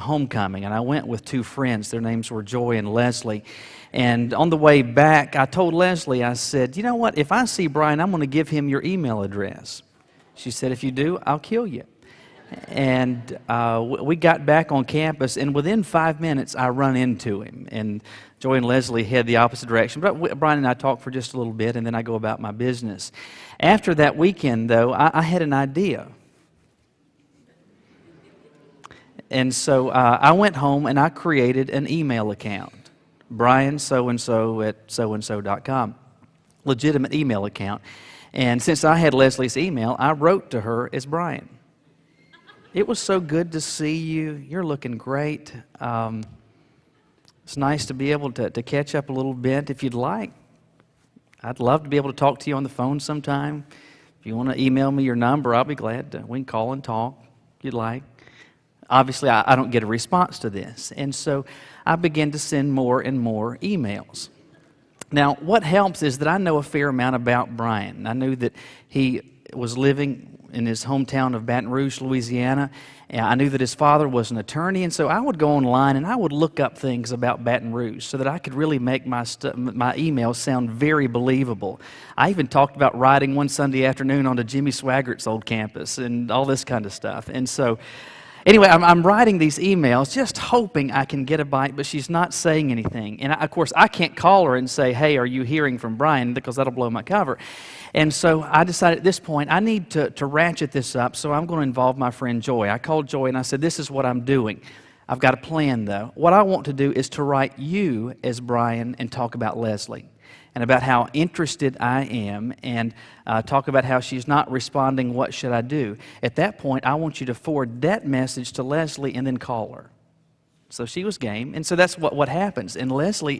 homecoming, and I went with two friends. Their names were Joy and Leslie. And on the way back, I told Leslie, I said, you know what, if I see Brian, I'm going to give him your email address. She said, if you do, I'll kill you. And we got back on campus, and within 5 minutes, I run into him. And Joy and Leslie head the opposite direction. But Brian and I talked for just a little bit, and then I go about my business. After that weekend, though, I had an idea. And so I went home, and I created an email account. Brian so-and-so at so-and-so.com. Legitimate email account. And since I had Leslie's email, I wrote to her as Brian. It was so good to see you. You're looking great. It's nice to be able to catch up a little bit if you'd like. I'd love to be able to talk to you on the phone sometime. If you want to email me your number, I'll be glad to. We can call and talk if you'd like. Obviously, I don't get a response to this. And so I began to send more and more emails. Now, what helps is that I know a fair amount about Brian. I knew that he was living in his hometown of Baton Rouge, Louisiana. And I knew that his father was an attorney, and so I would go online and I would look up things about Baton Rouge so that I could really make my emails sound very believable. I even talked about riding one Sunday afternoon onto Jimmy Swaggart's old campus and all this kind of stuff. And so anyway, I'm writing these emails just hoping I can get a bite, but she's not saying anything. And of course, I can't call her and say, hey, are you hearing from Brian? Because that'll blow my cover. And so I decided at this point, I need to ratchet this up, so I'm going to involve my friend Joy. I called Joy and I said, this is what I'm doing. I've got a plan, though. What I want to do is to write you as Brian and talk about Leslie and about how interested I am and talk about how she's not responding, what should I do? At that point, I want you to forward that message to Leslie and then call her. So she was game, and so that's what happens. And Leslie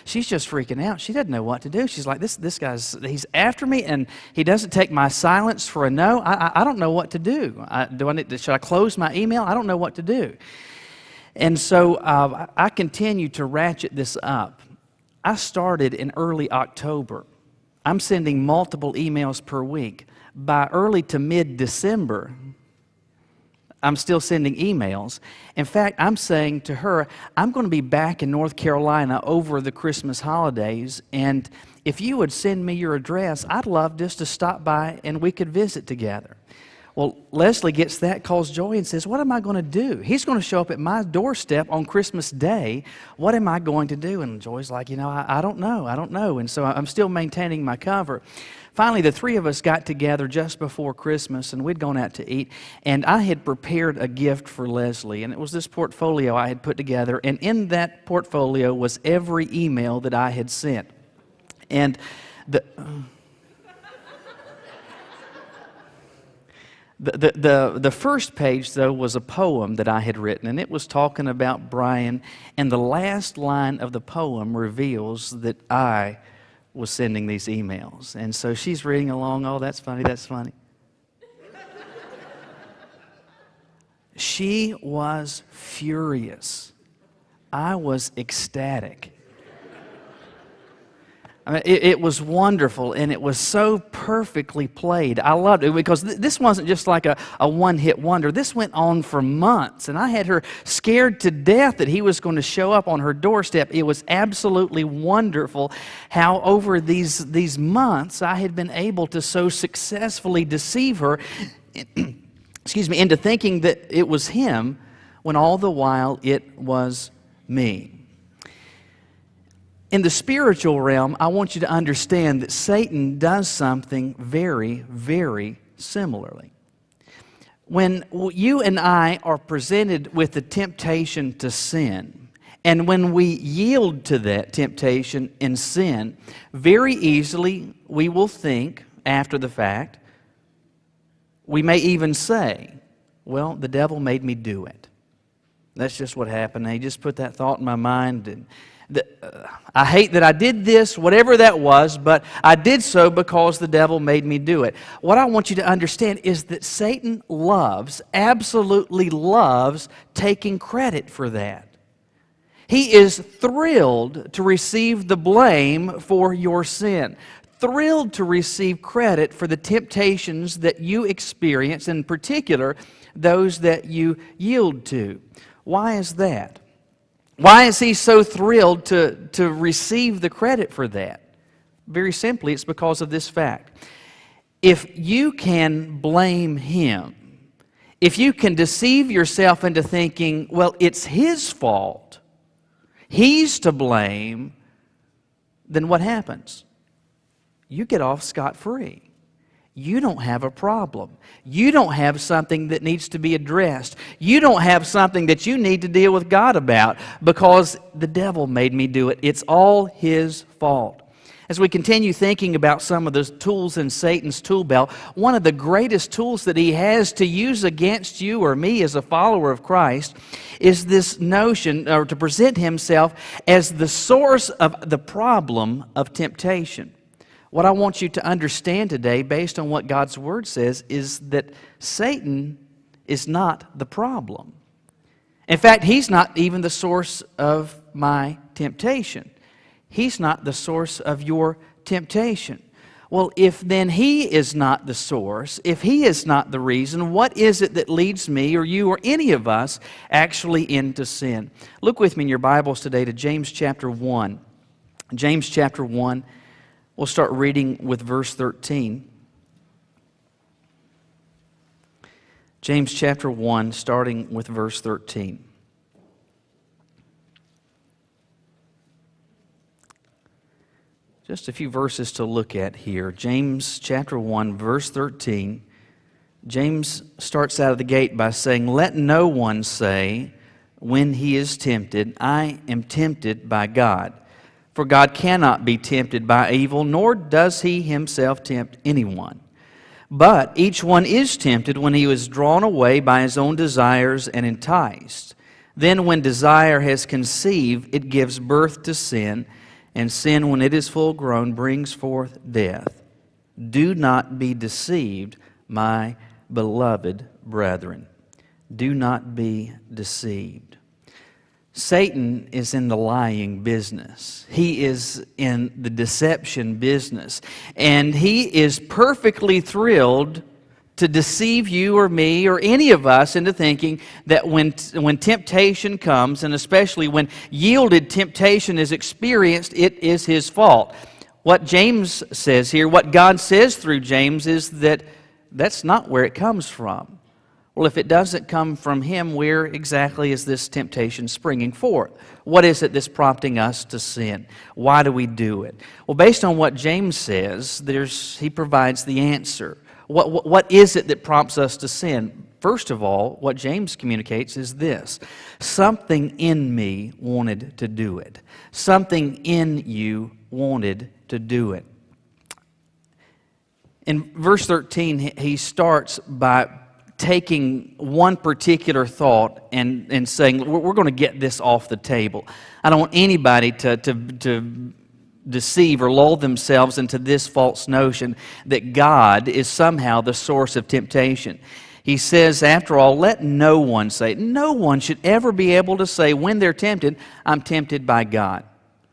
she's just freaking out. She doesn't know what to do. She's like, this guy's, he's after me, and he doesn't take my silence for a no. I don't know what to do. Should I close my email? I don't know what to do. And so I continue to ratchet this up. I started in early October. I'm sending multiple emails per week. By early to mid-December, I'm still sending emails. In fact, I'm saying to her, I'm going to be back in North Carolina over the Christmas holidays, and if you would send me your address, I'd love just to stop by and we could visit together. Well, Leslie gets that, calls Joy and says, what am I going to do? He's going to show up at my doorstep on Christmas Day. What am I going to do? And Joy's like, I don't know. And so I'm still maintaining my cover. Finally, the three of us got together just before Christmas, and we'd gone out to eat, and I had prepared a gift for Leslie, and it was this portfolio I had put together, and in that portfolio was every email that I had sent. And the first page, though, was a poem that I had written, and it was talking about Brian, and the last line of the poem reveals that I was sending these emails. And so she's reading along, oh, that's funny. She was furious. I was ecstatic. I mean, it was wonderful, and it was so perfectly played. I loved it because this wasn't just like a one-hit wonder. This went on for months, and I had her scared to death that he was going to show up on her doorstep. It was absolutely wonderful how over these months I had been able to so successfully deceive her into thinking that it was him when all the while it was me. In the spiritual realm, I want you to understand that Satan does something very, very similarly. When you and I are presented with the temptation to sin, and when we yield to that temptation in sin, very easily we will think after the fact, we may even say, well, the devil made me do it. That's just what happened. He just put that thought in my mind, and I hate that I did this, whatever that was, but I did so because the devil made me do it. What I want you to understand is that Satan absolutely loves taking credit for that. He is thrilled to receive the blame for your sin, thrilled to receive credit for the temptations that you experience, in particular, those that you yield to. Why is that? Why is he so thrilled to receive the credit for that? Very simply, it's because of this fact. If you can blame him, if you can deceive yourself into thinking, well, it's his fault, he's to blame, then what happens? You get off scot-free. You don't have a problem. You don't have something that needs to be addressed. You don't have something that you need to deal with God about because the devil made me do it. It's all his fault. As we continue thinking about some of the tools in Satan's tool belt, one of the greatest tools that he has to use against you or me as a follower of Christ is this notion, or to present himself as the source of the problem of temptation. What I want you to understand today, based on what God's Word says, is that Satan is not the problem. In fact, he's not even the source of my temptation. He's not the source of your temptation. Well, if then he is not the source, if he is not the reason, what is it that leads me or you or any of us actually into sin? Look with me in your Bibles today to James chapter 1. James chapter 1. We'll start reading with verse 13. James chapter 1, starting with verse 13. Just a few verses to look at here. James chapter 1, verse 13. James starts out of the gate by saying, "Let no one say, when he is tempted, I am tempted by God. For God cannot be tempted by evil, nor does he himself tempt anyone. But each one is tempted when he is drawn away by his own desires and enticed. Then when desire has conceived, it gives birth to sin, and sin, when it is full grown, brings forth death. Do not be deceived, my beloved brethren." Do not be deceived. Satan is in the lying business. He is in the deception business. And he is perfectly thrilled to deceive you or me or any of us into thinking that when temptation comes, and especially when yielded temptation is experienced, it is his fault. What James says here, what God says through James, is that that's not where it comes from. Well, if it doesn't come from him, where exactly is this temptation springing forth? What is it that's prompting us to sin? Why do we do it? Well, based on what James says, he provides the answer. What is it that prompts us to sin? First of all, what James communicates is this: something in me wanted to do it. Something in you wanted to do it. In verse 13, he starts by taking one particular thought and saying, we're going to get this off the table. I don't want anybody to deceive or lull themselves into this false notion that God is somehow the source of temptation. He says, after all, let no one say. No one should ever be able to say when they're tempted, I'm tempted by God.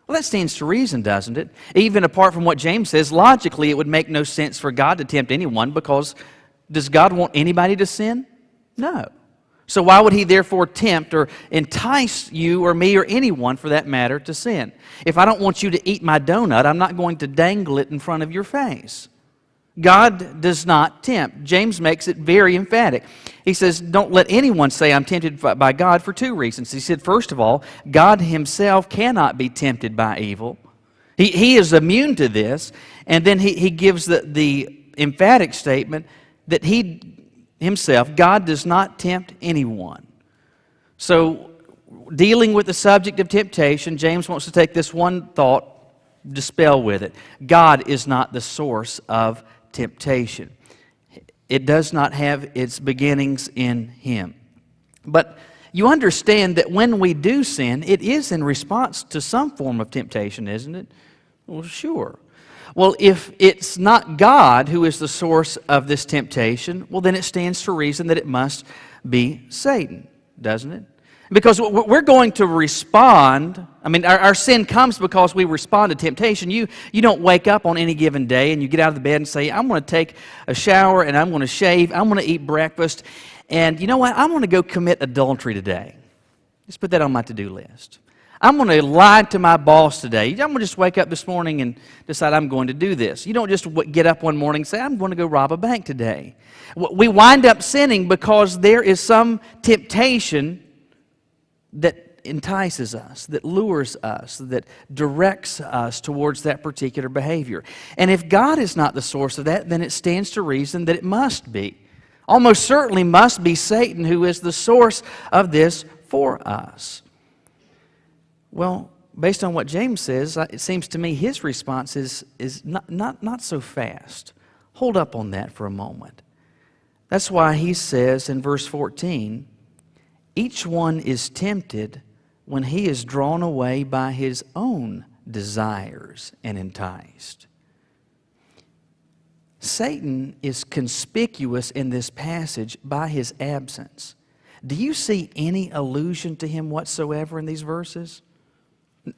Well, that stands to reason, doesn't it? Even apart from what James says, logically it would make no sense for God to tempt anyone, because does God want anybody to sin? No. So why would he therefore tempt or entice you or me or anyone, for that matter, to sin? If I don't want you to eat my donut, I'm not going to dangle it in front of your face. God does not tempt. James makes it very emphatic. He says, don't let anyone say I'm tempted by God, for two reasons. He said, first of all, God himself cannot be tempted by evil. He is immune to this. And then he gives the emphatic statement that he himself, God, does not tempt anyone. So, dealing with the subject of temptation, James wants to take this one thought, dispel with it. God is not the source of temptation. It does not have its beginnings in him. But you understand that when we do sin, it is in response to some form of temptation, isn't it? Well, sure. Well, if it's not God who is the source of this temptation, well, then it stands to reason that it must be Satan, doesn't it? Because we're going to respond. I mean, our sin comes because we respond to temptation. You don't wake up on any given day and you get out of the bed and say, I'm going to take a shower and I'm going to shave, I'm going to eat breakfast, and you know what? I'm going to go commit adultery today. Just put that on my to-do list. I'm going to lie to my boss today. I'm going to just wake up this morning and decide I'm going to do this. You don't just get up one morning and say, I'm going to go rob a bank today. We wind up sinning because there is some temptation that entices us, that lures us, that directs us towards that particular behavior. And if God is not the source of that, then it stands to reason that it must be. Almost certainly must be Satan who is the source of this for us. Well, based on what James says, it seems to me his response is not so fast. Hold up on that for a moment. That's why he says in verse 14, each one is tempted when he is drawn away by his own desires and enticed. Satan is conspicuous in this passage by his absence. Do you see any allusion to him whatsoever in these verses?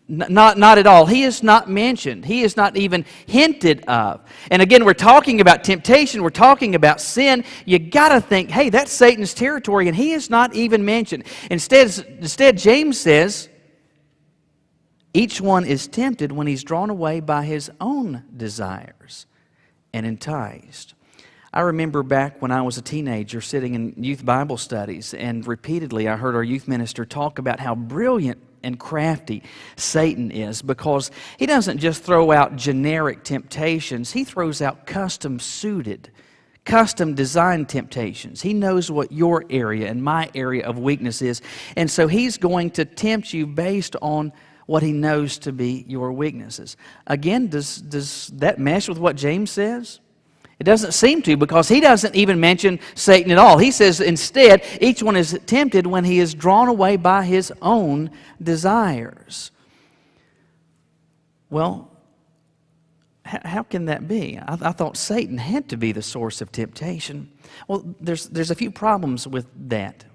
Not at all. He is not mentioned. He is not even hinted of. And again, we're talking about temptation. We're talking about sin. You got to think, hey, that's Satan's territory, and he is not even mentioned. Instead, James says, each one is tempted when he's drawn away by his own desires and enticed. I remember back when I was a teenager sitting in youth Bible studies, and repeatedly I heard our youth minister talk about how brilliant and crafty Satan is, because he doesn't just throw out generic temptations, he throws out custom-suited, custom-designed temptations. He knows what your area and my area of weakness is, and so he's going to tempt you based on what he knows to be your weaknesses. Again, does that mesh with what James says? It doesn't seem to, because he doesn't even mention Satan at all. He says instead, each one is tempted when he is drawn away by his own desires. Well, how can that be? I thought Satan had to be the source of temptation. Well, there's a few problems with that.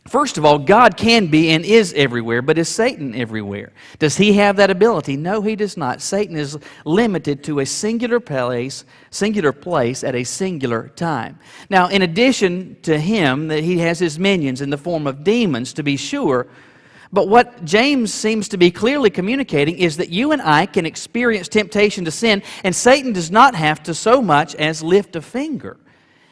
First of all, God can be and is everywhere, but is Satan everywhere? Does he have that ability? No, he does not. Satan is limited to a singular place at a singular time. Now, in addition to him, that he has his minions in the form of demons, to be sure. But what James seems to be clearly communicating is that you and I can experience temptation to sin, and Satan does not have to so much as lift a finger.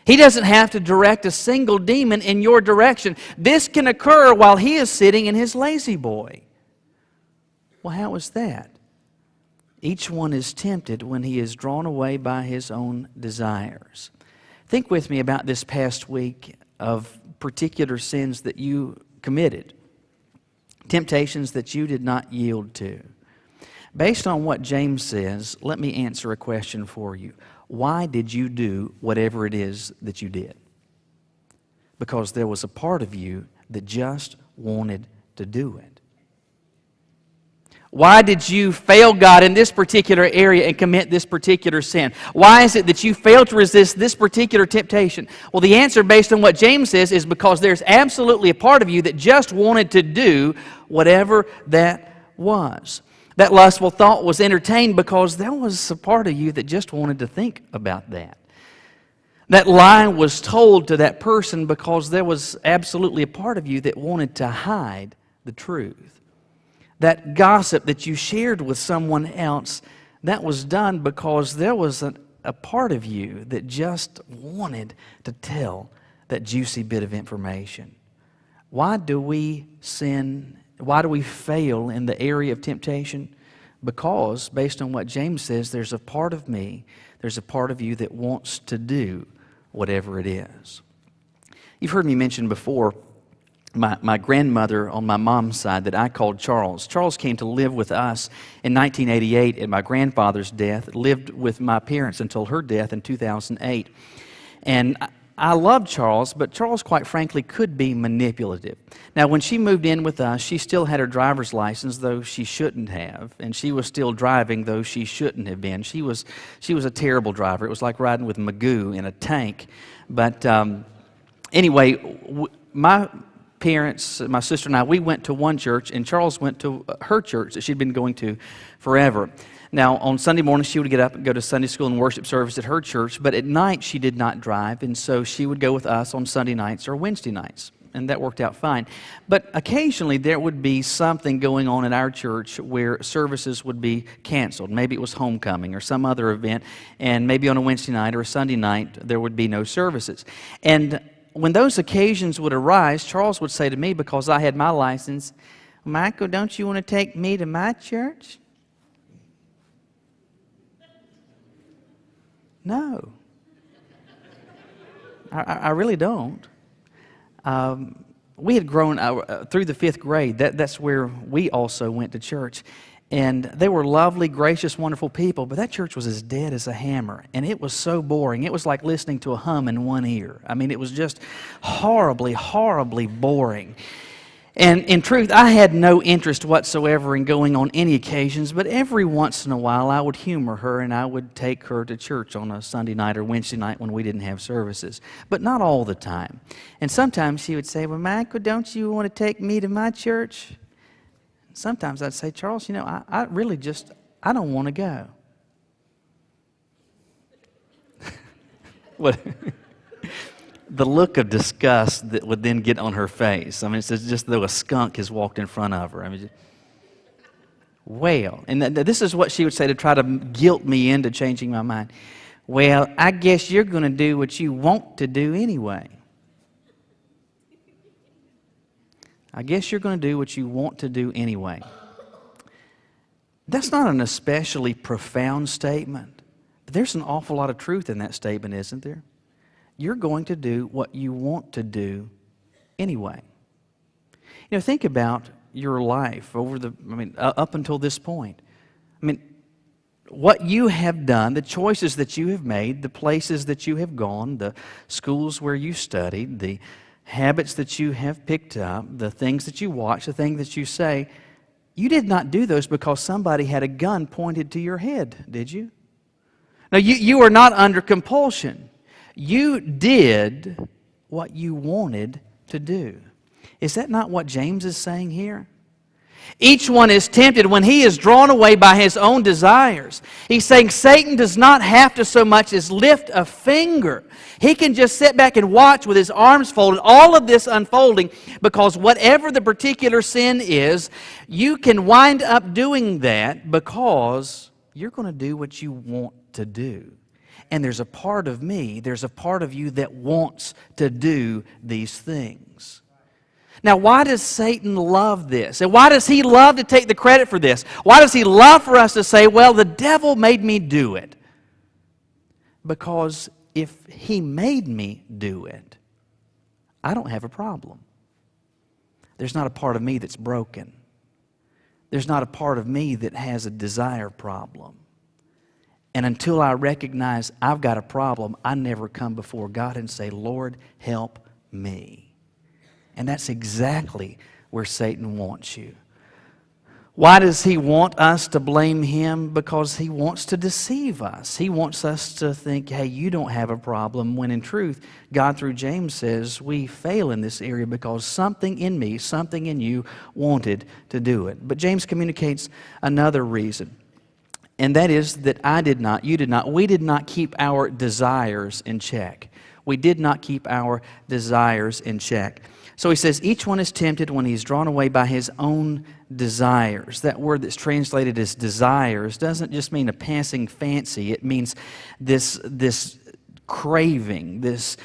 He doesn't have to direct a single demon in your direction. This can occur while he is sitting in his lazy boy. Well, how is that? Each one is tempted when he is drawn away by his own desires. Think with me about this past week of particular sins that you committed, temptations that you did not yield to. Based on what James says, let me answer a question for you. Why did you do whatever it is that you did? Because there was a part of you that just wanted to do it. Why did you fail God in this particular area and commit this particular sin? Why is it that you failed to resist this particular temptation? Well, the answer, based on what James says, is because there's absolutely a part of you that just wanted to do whatever that was. That lustful thought was entertained because there was a part of you that just wanted to think about that. That lie was told to that person because there was absolutely a part of you that wanted to hide the truth. That gossip that you shared with someone else, that was done because there was a part of you that just wanted to tell that juicy bit of information. Why do we sin? Why do we fail in the area of temptation? Because, based on what James says, there's a part of me, there's a part of you that wants to do whatever it is. You've heard me mention before my grandmother on my mom's side that I called Charles. Charles came to live with us in 1988 at my grandfather's death, lived with my parents until her death in 2008. And I loved Charles, but Charles, quite frankly, could be manipulative. Now, when she moved in with us, she still had her driver's license, though she shouldn't have, and she was still driving, though she shouldn't have been. She was a terrible driver. It was like riding with Magoo in a tank. But anyway, my parents, my sister and I, we went to one church, and Charles went to her church that she'd been going to forever. Now, on Sunday morning, she would get up and go to Sunday school and worship service at her church, but at night she did not drive, and so she would go with us on Sunday nights or Wednesday nights. and that worked out fine. But occasionally there would be something going on in our church where services would be canceled. Maybe it was homecoming or some other event, and maybe on a Wednesday night or a Sunday night there would be no services. And when those occasions would arise, Charles would say to me, because I had my license, "Michael, don't you want to take me to my church?" No. I really don't. We had grown through the 5th grade. That's where we also went to church. And they were lovely, gracious, wonderful people, but that church was as dead as a hammer. And it was so boring. It was like listening to a hum in one ear. I mean, it was just horribly, horribly boring. And in truth, I had no interest whatsoever in going on any occasions, but every once in a while I would humor her and I would take her to church on a Sunday night or Wednesday night when we didn't have services, but not all the time. And sometimes she would say, "Well, Michael, don't you want to take me to my church?" Sometimes I'd say, "Charles, I really just, I don't want to go." What? The look of disgust that would then get on her face. I mean, it's just though a skunk has walked in front of her. I mean, well, and this is what she would say to try to guilt me into changing my mind. "Well, I guess you're going to do what you want to do anyway." I guess you're going to do what you want to do anyway. That's not an especially profound statement, but there's an awful lot of truth in that statement, isn't there? You're going to do what you want to do anyway. Think about your life up until this point. What you have done, the choices that you have made, the places that you have gone, the schools where you studied, the habits that you have picked up, the things that you watch, the things that you say, you did not do those because somebody had a gun pointed to your head, did you? No, you are not under compulsion. You did what you wanted to do. Is that not what James is saying here? Each one is tempted when he is drawn away by his own desires. He's saying Satan does not have to so much as lift a finger. He can just sit back and watch with his arms folded, all of this unfolding, because whatever the particular sin is, you can wind up doing that because you're going to do what you want to do. And there's a part of me, there's a part of you that wants to do these things. Now, why does Satan love this? And why does he love to take the credit for this? Why does he love for us to say, "Well, the devil made me do it"? Because if he made me do it, I don't have a problem. There's not a part of me that's broken. There's not a part of me that has a desire problem. And until I recognize I've got a problem, I never come before God and say, "Lord, help me." And that's exactly where Satan wants you. Why does he want us to blame him? Because he wants to deceive us. He wants us to think, "Hey, you don't have a problem," when in truth, God through James says we fail in this area because something in me, something in you wanted to do it. But James communicates another reason. And that is that I did not, you did not, we did not keep our desires in check. We did not keep our desires in check. So he says, each one is tempted when he's drawn away by his own desires. That word that's translated as desires doesn't just mean a passing fancy. It means this craving, this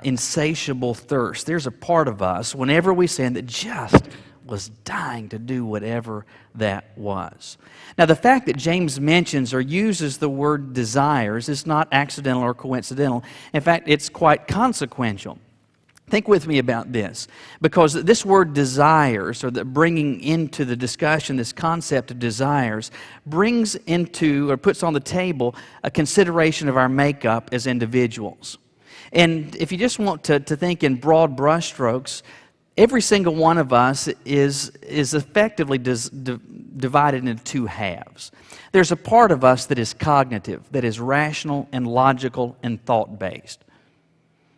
insatiable thirst. There's a part of us, whenever we sin, that just was dying to do whatever that was. Now, the fact that James mentions or uses the word desires is not accidental or coincidental. In fact, it's quite consequential. Think with me about this, because this word desires, or the bringing into the discussion this concept of desires, brings into or puts on the table a consideration of our makeup as individuals. And if you just want to think in broad brushstrokes, every single one of us is effectively divided into two halves. There's a part of us that is cognitive, that is rational and logical and thought-based.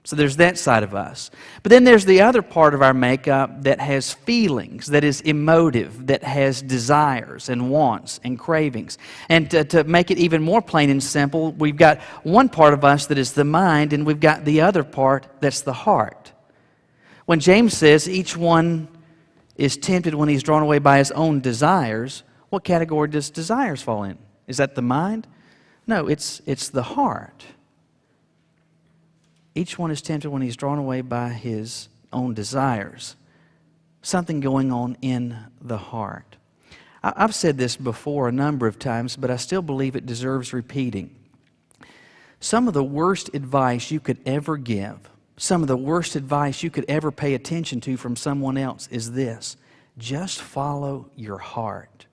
So there's that side of us. But then there's the other part of our makeup that has feelings, that is emotive, that has desires and wants and cravings. And to make it even more plain and simple, we've got one part of us that is the mind, and we've got the other part that's the heart. When James says each one is tempted when he's drawn away by his own desires, what category does desires fall in? Is that the mind? No, it's the heart. Each one is tempted when he's drawn away by his own desires. Something going on in the heart. I've said this before a number of times, but I still believe it deserves repeating. Some of the worst advice you could ever give, some of the worst advice you could ever pay attention to from someone else is this: just follow your heart.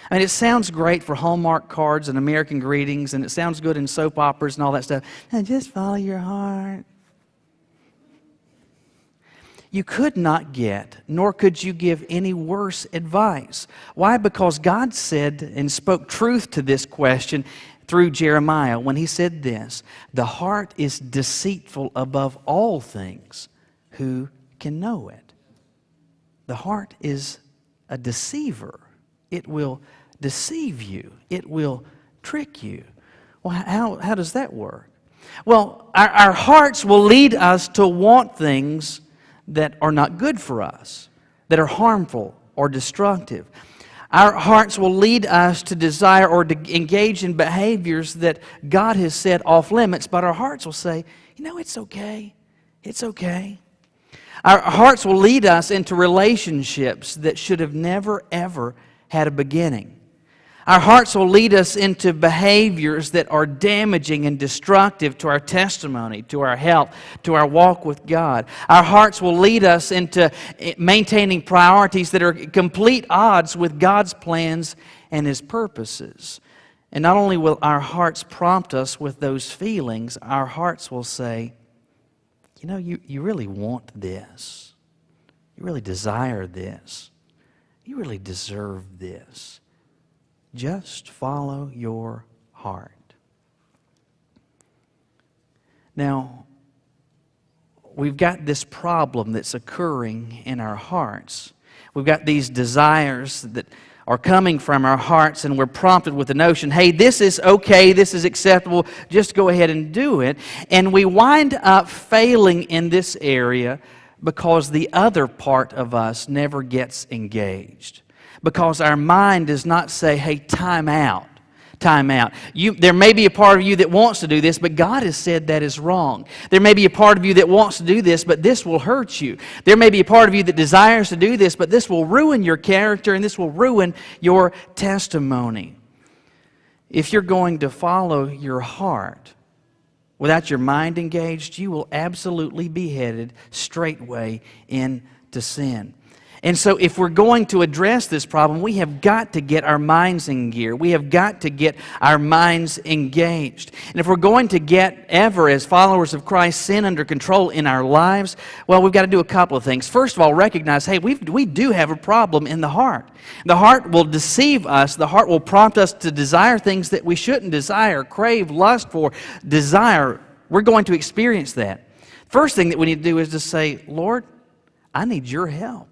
I mean, it sounds great for Hallmark cards and American greetings, and it sounds good in soap operas and all that stuff. And just follow your heart. You could not get, nor could you give any worse advice. Why? Because God said and spoke truth to this question through Jeremiah when he said this: the heart is deceitful above all things. Who can know it? The heart is a deceiver. It will deceive you. It will trick you. Well, how does that work? Well, our hearts will lead us to want things that are not good for us, that are harmful or destructive. Our hearts will lead us to desire or to engage in behaviors that God has set off limits, but our hearts will say, it's okay. It's okay. Our hearts will lead us into relationships that should have never, ever had a beginning. Our hearts will lead us into behaviors that are damaging and destructive to our testimony, to our health, to our walk with God. Our hearts will lead us into maintaining priorities that are complete odds with God's plans and His purposes. And not only will our hearts prompt us with those feelings, our hearts will say, you really want this. You really desire this. You really deserve this. Just follow your heart. Now, we've got this problem that's occurring in our hearts. We've got these desires that are coming from our hearts, and we're prompted with the notion, hey, this is okay, this is acceptable, just go ahead and do it. And we wind up failing in this area because the other part of us never gets engaged. Because our mind does not say, hey, time out, time out. There may be a part of you that wants to do this, but God has said that is wrong. There may be a part of you that wants to do this, but this will hurt you. There may be a part of you that desires to do this, but this will ruin your character and this will ruin your testimony. If you're going to follow your heart without your mind engaged, you will absolutely be headed straightway into sin. And so if we're going to address this problem, we have got to get our minds in gear. We have got to get our minds engaged. And if we're going to get ever, as followers of Christ, sin under control in our lives, well, we've got to do a couple of things. First of all, recognize, hey, we do have a problem in the heart. The heart will deceive us. The heart will prompt us to desire things that we shouldn't desire, crave, lust for, desire. We're going to experience that. First thing that we need to do is to say, Lord, I need your help.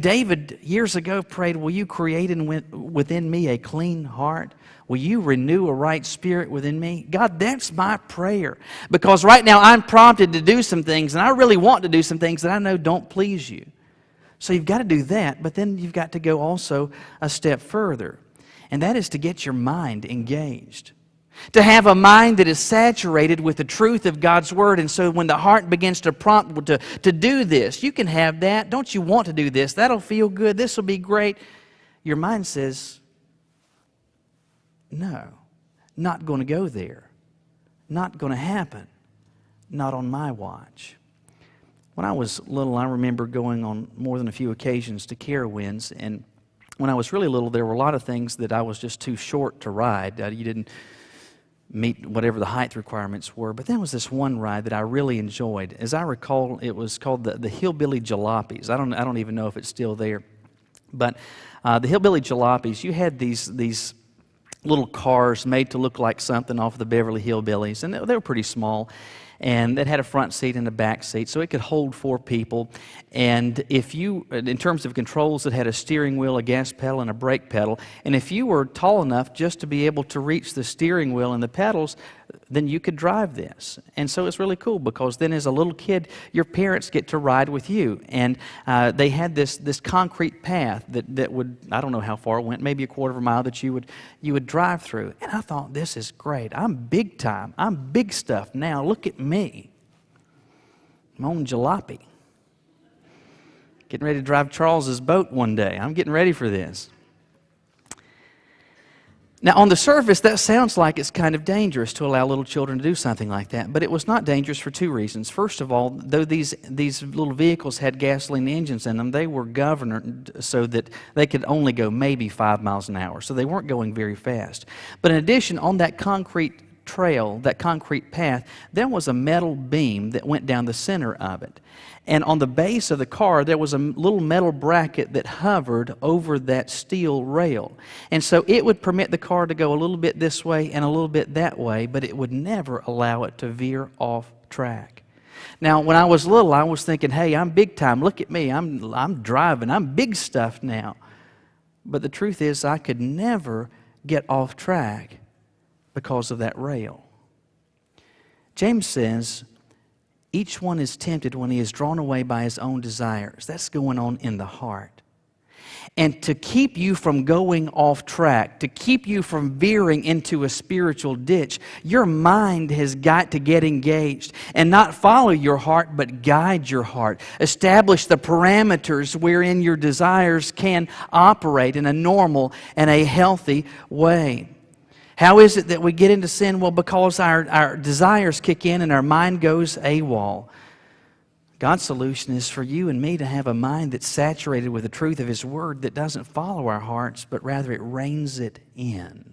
David years ago prayed, will you create within me a clean heart? Will you renew a right spirit within me? God, that's my prayer. Because right now I'm prompted to do some things, and I really want to do some things that I know don't please you. So you've got to do that, but then you've got to go also a step further. And that is to get your mind engaged. To have a mind that is saturated with the truth of God's Word. And so when the heart begins to prompt to do this, you can have that. Don't you want to do this? That'll feel good. This will be great. Your mind says, no, not going to go there. Not going to happen. Not on my watch. When I was little, I remember going on more than a few occasions to Carowinds. And when I was really little, there were a lot of things that I was just too short to ride. You didn't meet whatever the height requirements were. But there was this one ride that I really enjoyed. As I recall, it was called the Hillbilly Jalopies. I don't even know if it's still there. But the Hillbilly Jalopies, you had these little cars made to look like something off of the Beverly Hillbillies, and they were pretty small. And it had a front seat and a back seat, so it could hold 4 people. And in terms of controls, it had a steering wheel, a gas pedal, and a brake pedal. And if you were tall enough just to be able to reach the steering wheel and the pedals, then you could drive this. And so it's really cool because then as a little kid, your parents get to ride with you. And they had this concrete path that would, I don't know how far it went, maybe a quarter of a mile that you would drive through. And I thought, this is great. I'm big time. I'm big stuff now. Look at me. I'm on jalopy. Getting ready to drive Charles's boat one day. I'm getting ready for this. Now, on the surface, that sounds like it's kind of dangerous to allow little children to do something like that, but it was not dangerous for two reasons. First of all, though these little vehicles had gasoline engines in them, they were governed so that they could only go maybe 5 miles an hour, so they weren't going very fast. But in addition, on that concrete trail, that concrete path, there was a metal beam that went down the center of it. And on the base of the car, there was a little metal bracket that hovered over that steel rail. And so it would permit the car to go a little bit this way and a little bit that way, but it would never allow it to veer off track. Now, when I was little, I was thinking, hey, I'm big time. Look at me. I'm driving. I'm big stuff now. But the truth is, I could never get off track because of that rail. James says, each one is tempted when he is drawn away by his own desires. That's going on in the heart. And to keep you from going off track, to keep you from veering into a spiritual ditch, your mind has got to get engaged and not follow your heart, but guide your heart. Establish the parameters wherein your desires can operate in a normal and a healthy way. How is it that we get into sin? Well, because our desires kick in and our mind goes AWOL. God's solution is for you and me to have a mind that's saturated with the truth of His Word that doesn't follow our hearts, but rather it reins it in.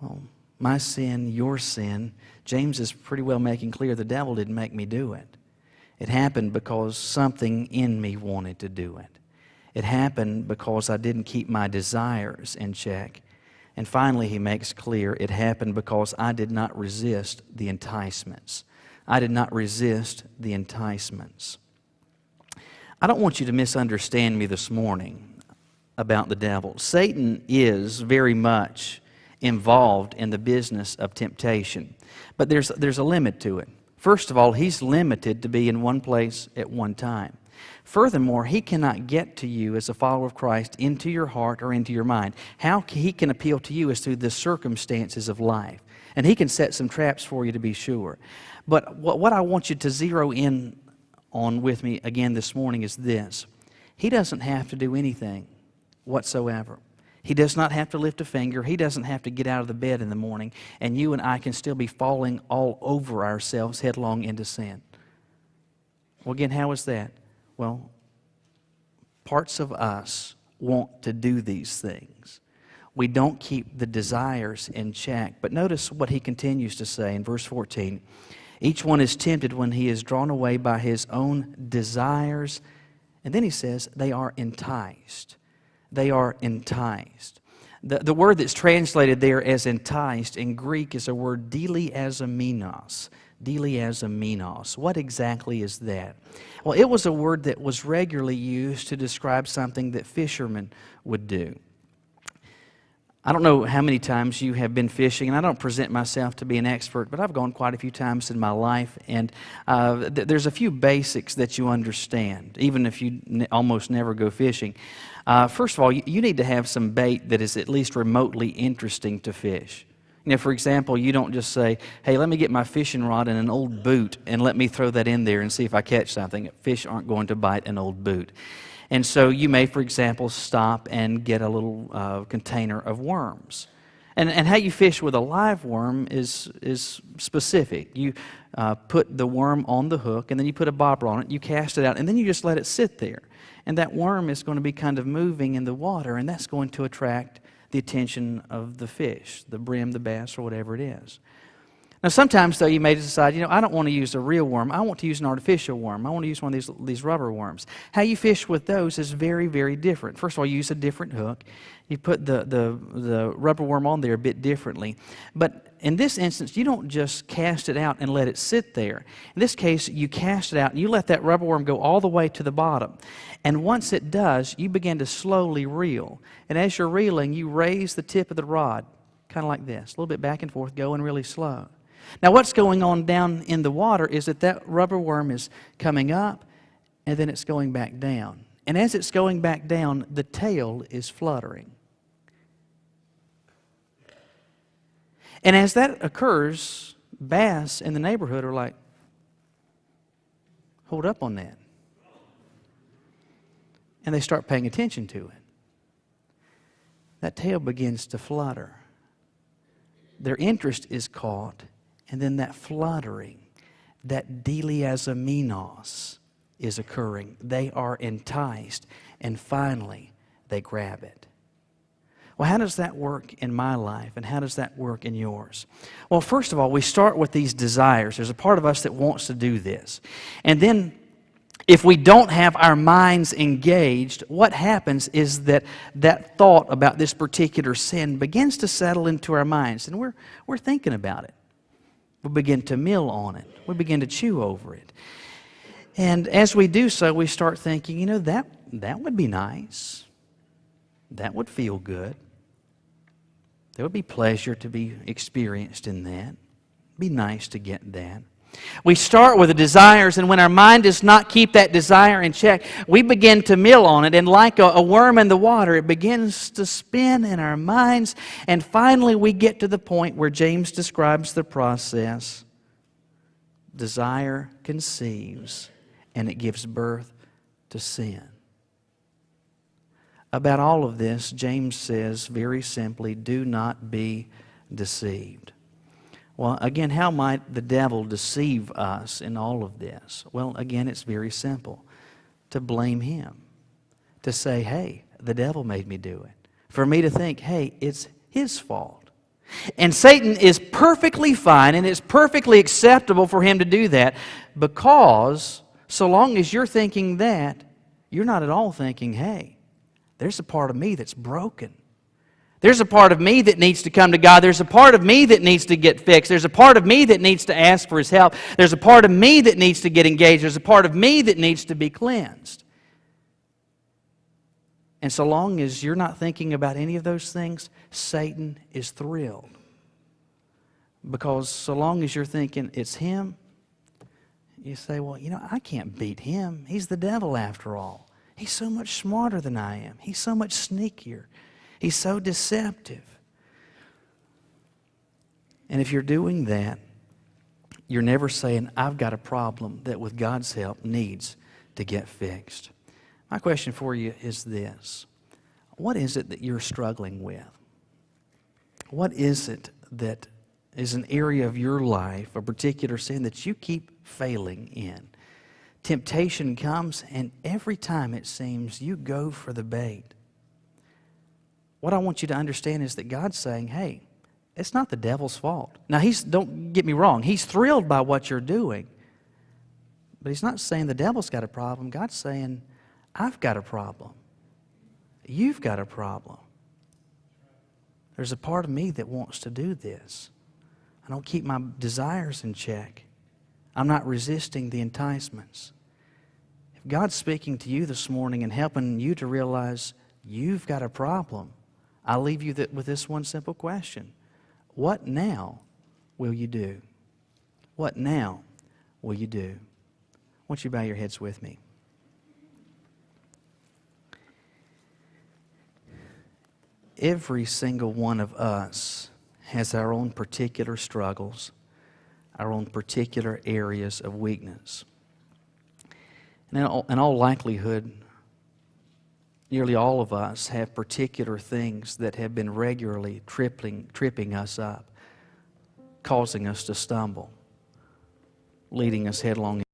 Well, my sin, your sin, James is pretty well making clear the devil didn't make me do it. It happened because something in me wanted to do it. It happened because I didn't keep my desires in check. And finally, he makes clear it happened because I did not resist the enticements. I did not resist the enticements. I don't want you to misunderstand me this morning about the devil. Satan is very much involved in the business of temptation, but there's a limit to it. First of all, he's limited to be in one place at one time. Furthermore, he cannot get to you as a follower of Christ into your heart or into your mind. How he can appeal to you is through the circumstances of life. And he can set some traps for you, to be sure. But what I want you to zero in on with me again this morning is this. He doesn't have to do anything whatsoever. He does not have to lift a finger. He doesn't have to get out of the bed in the morning. And you and I can still be falling all over ourselves headlong into sin. Well, again, how is that? Well, parts of us want to do these things. We don't keep the desires in check. But notice what he continues to say in verse 14. Each one is tempted when he is drawn away by his own desires. And then he says, they are enticed. They are enticed. The word that's translated there as enticed in Greek is a word deliazomenos. Deliazomenos. What exactly is that? Well, it was a word that was regularly used to describe something that fishermen would do. I don't know how many times you have been fishing, and I don't present myself to be an expert, but I've gone quite a few times in my life, and there's a few basics that you understand, even if you almost never go fishing. First of all, you need to have some bait that is at least remotely interesting to fish. You know, for example, you don't just say, hey, let me get my fishing rod and an old boot and let me throw that in there and see if I catch something. Fish aren't going to bite an old boot. And so you may, for example, stop and get a little container of worms. And how you fish with a live worm is specific. You put the worm on the hook, and then you put a bobber on it, you cast it out, and then you just let it sit there. And that worm is going to be kind of moving in the water, and that's going to attract the attention of the fish, the brim, the bass, or whatever it is. Now, sometimes, though, you may decide, I don't want to use a real worm. I want to use an artificial worm. I want to use one of these rubber worms. How you fish with those is very, very different. First of all, you use a different hook. You put the rubber worm on there a bit differently. But in this instance, you don't just cast it out and let it sit there. In this case, you cast it out and you let that rubber worm go all the way to the bottom. And once it does, you begin to slowly reel. And as you're reeling, you raise the tip of the rod, kind of like this, a little bit back and forth, going really slow. Now, what's going on down in the water is that rubber worm is coming up, and then it's going back down. And as it's going back down, the tail is fluttering. And as that occurs, bass in the neighborhood are like, hold up on that. And they start paying attention to it. That tail begins to flutter. Their interest is caught, and then that fluttering, that deliazomenos is occurring. They are enticed, and finally they grab it. Well, how does that work in my life, and how does that work in yours? Well, first of all, we start with these desires. There's a part of us that wants to do this. And then if we don't have our minds engaged, what happens is that thought about this particular sin begins to settle into our minds, and we're thinking about it. We begin to mill on it. We begin to chew over it. And as we do so, we start thinking, that would be nice. That would feel good. There would be pleasure to be experienced in that. It'd be nice to get that. We start with the desires, and when our mind does not keep that desire in check, we begin to mill on it, and like a worm in the water, it begins to spin in our minds, and finally we get to the point where James describes the process. Desire conceives, and it gives birth to sin. About all of this, James says very simply, do not be deceived. Well, again, how might the devil deceive us in all of this? Well, again, it's very simple. To blame him. To say, hey, the devil made me do it. For me to think, hey, it's his fault. And Satan is perfectly fine, and it's perfectly acceptable for him to do that, because so long as you're thinking that, you're not at all thinking, hey, there's a part of me that's broken. There's a part of me that needs to come to God. There's a part of me that needs to get fixed. There's a part of me that needs to ask for His help. There's a part of me that needs to get engaged. There's a part of me that needs to be cleansed. And so long as you're not thinking about any of those things, Satan is thrilled. Because so long as you're thinking it's him, you say, well, I can't beat him. He's the devil after all. He's so much smarter than I am. He's so much sneakier. He's so deceptive. And if you're doing that, you're never saying, I've got a problem that with God's help needs to get fixed. My question for you is this. What is it that you're struggling with? What is it that is an area of your life, a particular sin that you keep failing in? Temptation comes, and every time it seems you go for the bait. What I want you to understand is that God's saying, hey, it's not the devil's fault. Now, don't get me wrong, he's thrilled by what you're doing. But he's not saying the devil's got a problem. God's saying, I've got a problem. You've got a problem. There's a part of me that wants to do this. I don't keep my desires in check. I'm not resisting the enticements. If God's speaking to you this morning and helping you to realize you've got a problem, I'll leave you with this one simple question. What now will you do? What now will you do? I want you to bow your heads with me. Every single one of us has our own particular struggles, our own particular areas of weakness. And in all likelihood, nearly all of us have particular things that have been regularly tripping us up, causing us to stumble, leading us headlong